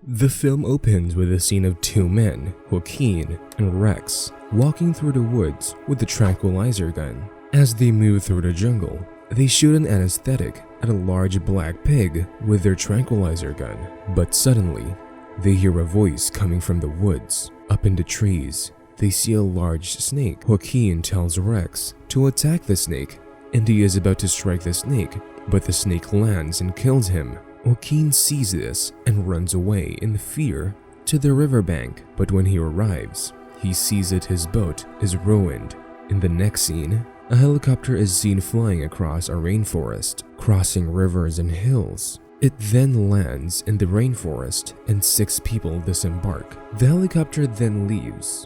The film opens with a scene of two men, Joaquin and Rex, walking through the woods with a tranquilizer gun. As they move through the jungle, they shoot an anesthetic at a large black pig with their tranquilizer gun. But suddenly, they hear a voice coming from the woods. Up in the trees, they see a large snake. Joaquin tells Rex to attack the snake, and he is about to strike the snake, but the snake lands and kills him. Joaquin sees this and runs away in fear to the riverbank, but when he arrives, he sees that his boat is ruined. In the next scene, a helicopter is seen flying across a rainforest, crossing rivers and hills. It then lands in the rainforest and 6 people disembark. The helicopter then leaves.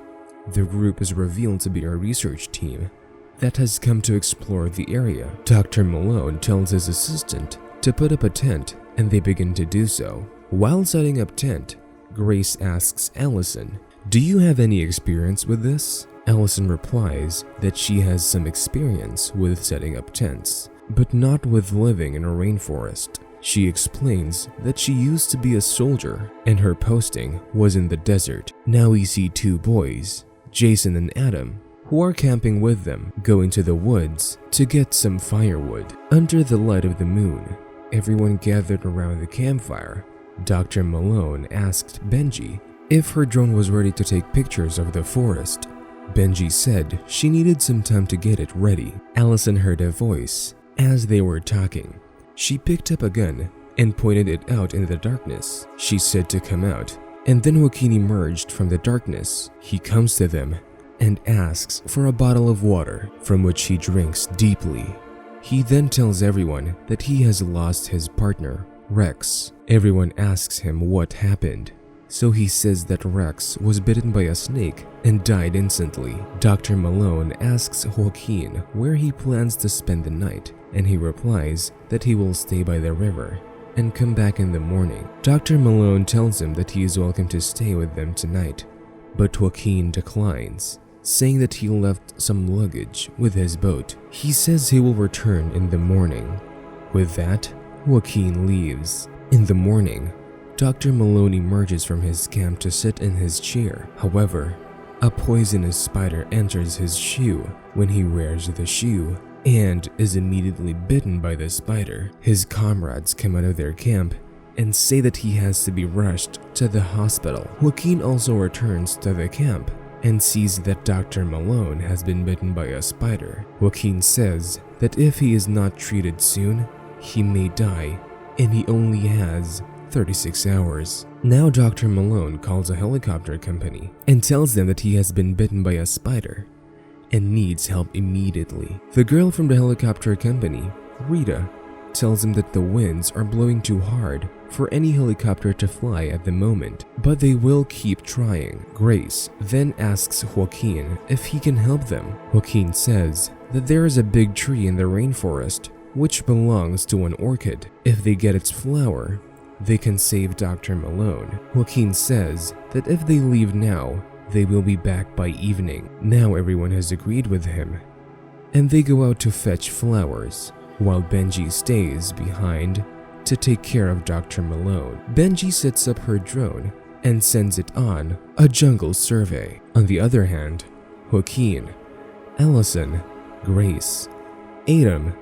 The group is revealed to be a research team that has come to explore the area. Dr. Malone tells his assistant to put up a tent, and they begin to do so. While setting up tent, Grace asks Allison, "Do you have any experience with this?" Allison replies that she has some experience with setting up tents, but not with living in a rainforest. She explains that she used to be a soldier and her posting was in the desert. Now we see 2 boys, Jason and Adam, who are camping with them, go into the woods to get some firewood. Under the light of the moon, everyone gathered around the campfire. Dr. Malone asked Benji if her drone was ready to take pictures of the forest. Benji said she needed some time to get it ready. Allison heard a voice as they were talking. She picked up a gun and pointed it out in the darkness. She said to come out, and then Joaquin emerged from the darkness. He comes to them and asks for a bottle of water, from which he drinks deeply. He then tells everyone that he has lost his partner, Rex. Everyone asks him what happened, so he says that Rex was bitten by a snake and died instantly. Dr. Malone asks Joaquin where he plans to spend the night, and he replies that he will stay by the river and come back in the morning. Dr. Malone tells him that he is welcome to stay with them tonight, but Joaquin declines, saying that he left some luggage with his boat. He says he will return in the morning. With that, Joaquin leaves. In the morning, Dr. Malone emerges from his camp to sit in his chair. However, a poisonous spider enters his shoe when he wears the shoe and is immediately bitten by the spider. His comrades come out of their camp and say that he has to be rushed to the hospital. Joaquin also returns to the camp and sees that Dr. Malone has been bitten by a spider. Joaquin says that if he is not treated soon, he may die, and he only has 36 hours. Now Dr. Malone calls a helicopter company and tells them that he has been bitten by a spider and needs help immediately. The girl from the helicopter company, Rita, tells him that the winds are blowing too hard for any helicopter to fly at the moment, but they will keep trying. Grace then asks Joaquin if he can help them. Joaquin says that there is a big tree in the rainforest which belongs to an orchid. If they get its flower, they can save Dr. Malone. Joaquin says that if they leave now, they will be back by evening. Now everyone has agreed with him, and they go out to fetch flowers, while Benji stays behind to take care of Dr. Malone. Benji sets up her drone and sends it on a jungle survey. On the other hand, Joaquin, Allison, Grace, Adam,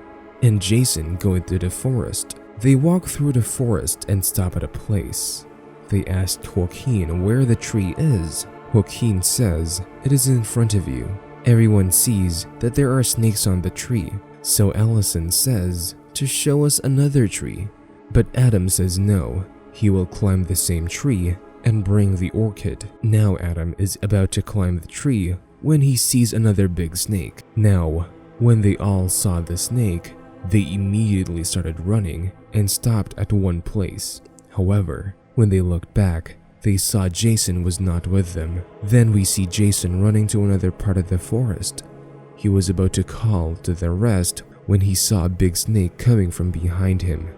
and Jason go into the forest. They walk through the forest and stop at a place. They ask Joaquin where the tree is. Joaquin says it is in front of you. Everyone sees that there are snakes on the tree, so Allison says to show us another tree. But Adam says no, he will climb the same tree and bring the orchid. Now Adam is about to climb the tree when he sees another big snake. Now, when they all saw the snake, they immediately started running and stopped at one place. However, when they looked back, they saw Jason was not with them. Then we see Jason running to another part of the forest. He was about to call to the rest when he saw a big snake coming from behind him.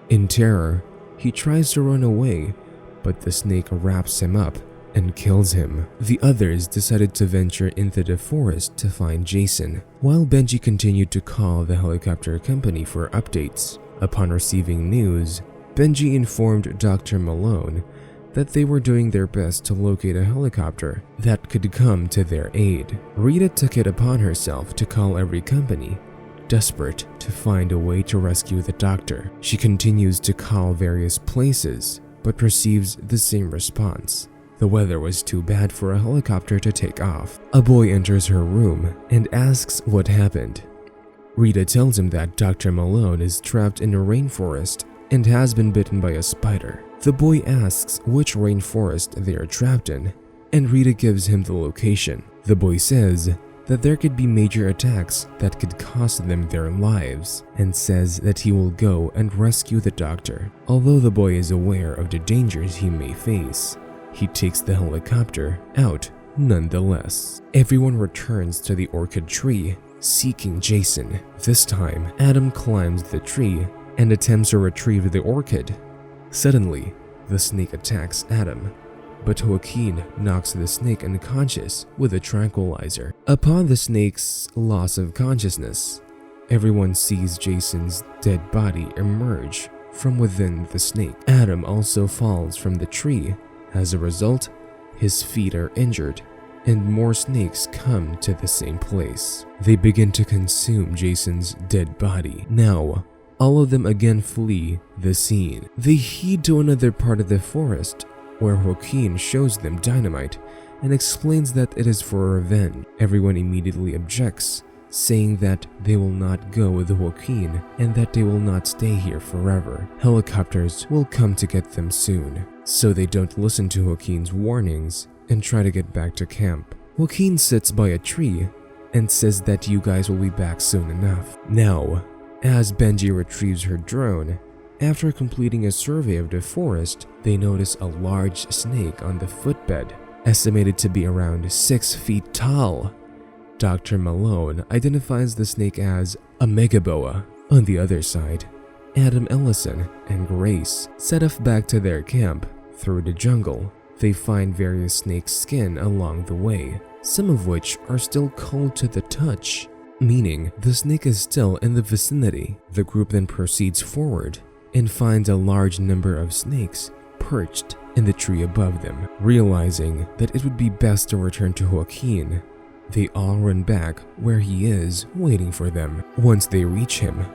In terror, he tries to run away, but the snake wraps him up and kills him. The others decided to venture into the forest to find Jason, while Benji continued to call the helicopter company for updates. Upon receiving news, Benji informed Dr. Malone that they were doing their best to locate a helicopter that could come to their aid. Rita took it upon herself to call every company, desperate to find a way to rescue the doctor. She continues to call various places, but receives the same response. The weather was too bad for a helicopter to take off. A boy enters her room and asks what happened. Rita tells him that Dr. Malone is trapped in a rainforest and has been bitten by a spider. The boy asks which rainforest they are trapped in, and Rita gives him the location. The boy says that there could be major attacks that could cost them their lives, and says that he will go and rescue the doctor. Although the boy is aware of the dangers he may face, he takes the helicopter out nonetheless. Everyone returns to the orchid tree, seeking Jason. This time, Adam climbs the tree and attempts to retrieve the orchid. Suddenly, the snake attacks Adam, but Joaquin knocks the snake unconscious with a tranquilizer. Upon the snake's loss of consciousness, everyone sees Jason's dead body emerge from within the snake. Adam also falls from the tree. As a result, his feet are injured, and more snakes come to the same place. They begin to consume Jason's dead body. Now, all of them again flee the scene. They head to another part of the forest, where Joaquin shows them dynamite and explains that it is for revenge. Everyone immediately objects, saying that they will not go with Joaquin and that they will not stay here forever. Helicopters will come to get them soon, so they don't listen to Joaquin's warnings and try to get back to camp. Joaquin sits by a tree and says that you guys will be back soon enough. Now, as Benji retrieves her drone, after completing a survey of the forest, they notice a large snake on the footbed, estimated to be around 6 feet tall. Dr. Malone identifies the snake as a megaboa. On the other side, Adam Ellison and Grace set off back to their camp. Through the jungle, they find various snake skin along the way, some of which are still cold to the touch, meaning the snake is still in the vicinity. The group then proceeds forward and finds a large number of snakes perched in the tree above them. Realizing that it would be best to return to Joaquin, they all run back where he is waiting for them. Once they reach him,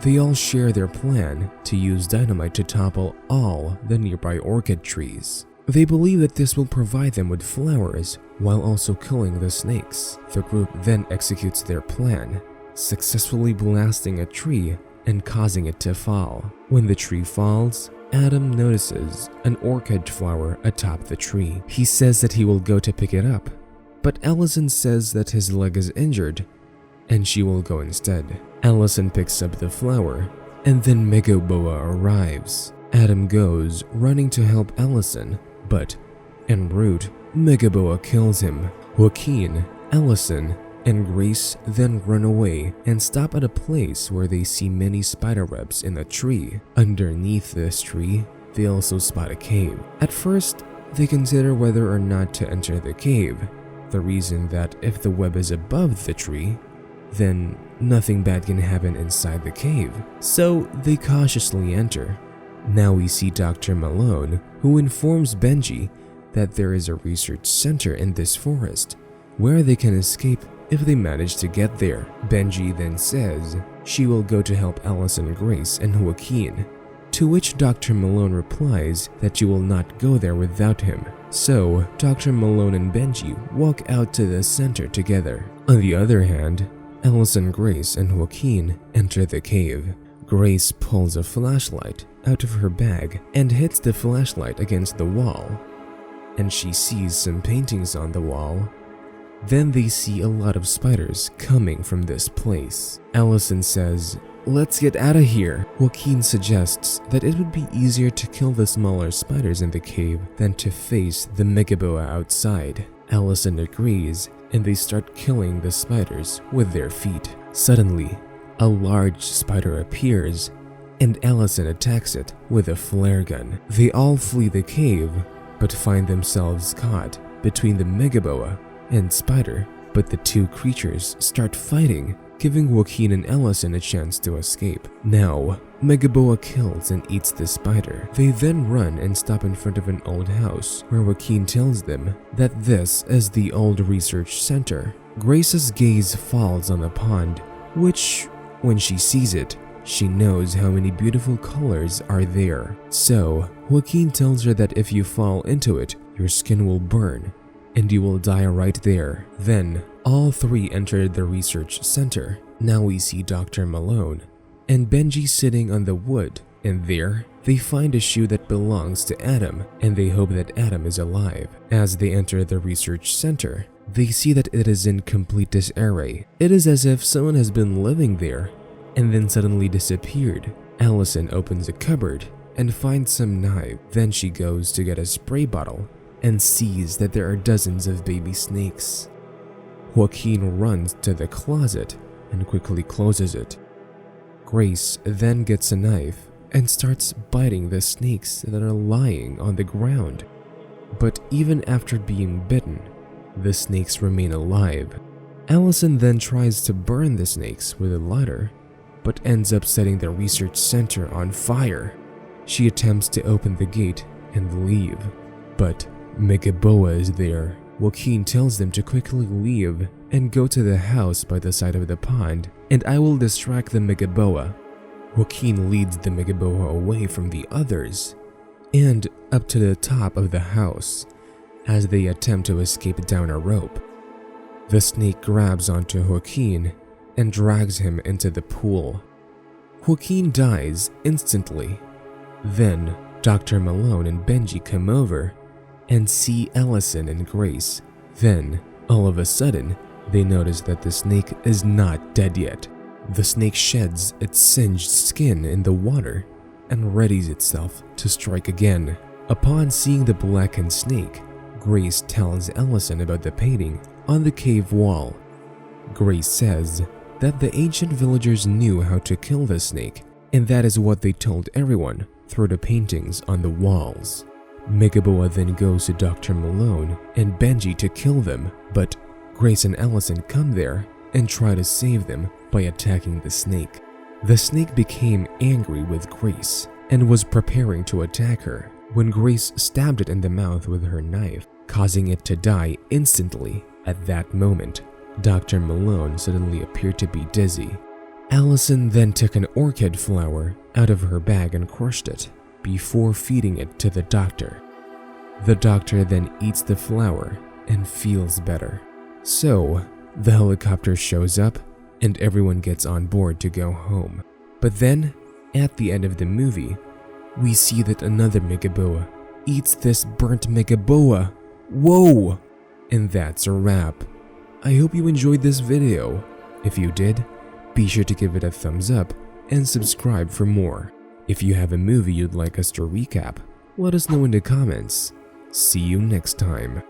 they all share their plan to use dynamite to topple all the nearby orchid trees. They believe that this will provide them with flowers while also killing the snakes. The group then executes their plan, successfully blasting a tree and causing it to fall. When the tree falls, Adam notices an orchid flower atop the tree. He says that he will go to pick it up, but Allison says that his leg is injured and she will go instead. Allison picks up the flower, and then Megaboa arrives. Adam goes running to help Allison, but en route, Megaboa kills him. Joaquin, Allison, and Grace then run away and stop at a place where they see many spider webs in a tree. Underneath this tree, they also spot a cave. At first, they consider whether or not to enter the cave, the reason that if the web is above the tree, then nothing bad can happen inside the cave. So they cautiously enter. Now we see Dr. Malone, who informs Benji that there is a research center in this forest where they can escape if they manage to get there. Benji then says she will go to help Allison, Grace, and Joaquin, to which Dr. Malone replies that she will not go there without him. So Dr. Malone and Benji walk out to the center together. On the other hand, Allison, Grace, and Joaquin enter the cave. Grace pulls a flashlight out of her bag and hits the flashlight against the wall, and she sees some paintings on the wall. Then they see a lot of spiders coming from this place. Allison says, "Let's get out of here." Joaquin suggests that it would be easier to kill the smaller spiders in the cave than to face the megaboa outside. Allison agrees, and they start killing the spiders with their feet. Suddenly, a large spider appears, and Allison attacks it with a flare gun. They all flee the cave, but find themselves caught between the megaboa and spider. But the two creatures start fighting, giving Joaquin and Allison a chance to escape. Now, Megaboa kills and eats the spider. They then run and stop in front of an old house where Joaquin tells them that this is the old research center. Grace's gaze falls on the pond, which, when she sees it, she knows how many beautiful colors are there. So, Joaquin tells her that if you fall into it, your skin will burn and you will die right there. Then, all three entered the research center. Now we see Dr. Malone and Benji sitting on the wood, and there they find a shoe that belongs to Adam, and they hope that Adam is alive. As they enter the research center, they see that it is in complete disarray. It is as if someone has been living there and then suddenly disappeared. Allison opens a cupboard and finds some knives. Then she goes to get a spray bottle and sees that there are dozens of baby snakes. Joaquin runs to the closet and quickly closes it. Grace then gets a knife and starts biting the snakes that are lying on the ground. But even after being bitten, the snakes remain alive. Allison then tries to burn the snakes with a lighter, but ends up setting the research center on fire. She attempts to open the gate and leave, but Megaboa is there. Joaquin tells them to quickly leave and go to the house by the side of the pond, and I will distract the Megaboa. Joaquin leads the Megaboa away from the others and up to the top of the house as they attempt to escape down a rope. The snake grabs onto Joaquin and drags him into the pool. Joaquin dies instantly. Then Dr. Malone and Benji come over and see Allison and Grace. Then, all of a sudden, they notice that the snake is not dead yet. The snake sheds its singed skin in the water and readies itself to strike again. Upon seeing the blackened snake, Grace tells Allison about the painting on the cave wall. Grace says that the ancient villagers knew how to kill the snake, and that is what they told everyone through the paintings on the walls. Megaboa then goes to Dr. Malone and Benji to kill them, but Grace and Allison come there and try to save them by attacking the snake. The snake became angry with Grace and was preparing to attack her when Grace stabbed it in the mouth with her knife, causing it to die instantly. At that moment, Dr. Malone suddenly appeared to be dizzy. Allison then took an orchid flower out of her bag and crushed it before feeding it to the doctor. The doctor then eats the flower and feels better. So, the helicopter shows up and everyone gets on board to go home. But then, at the end of the movie, we see that another Megaboa eats this burnt Megaboa. Whoa! And that's a wrap. I hope you enjoyed this video. If you did, be sure to give it a thumbs up and subscribe for more. If you have a movie you'd like us to recap, let us know in the comments. See you next time.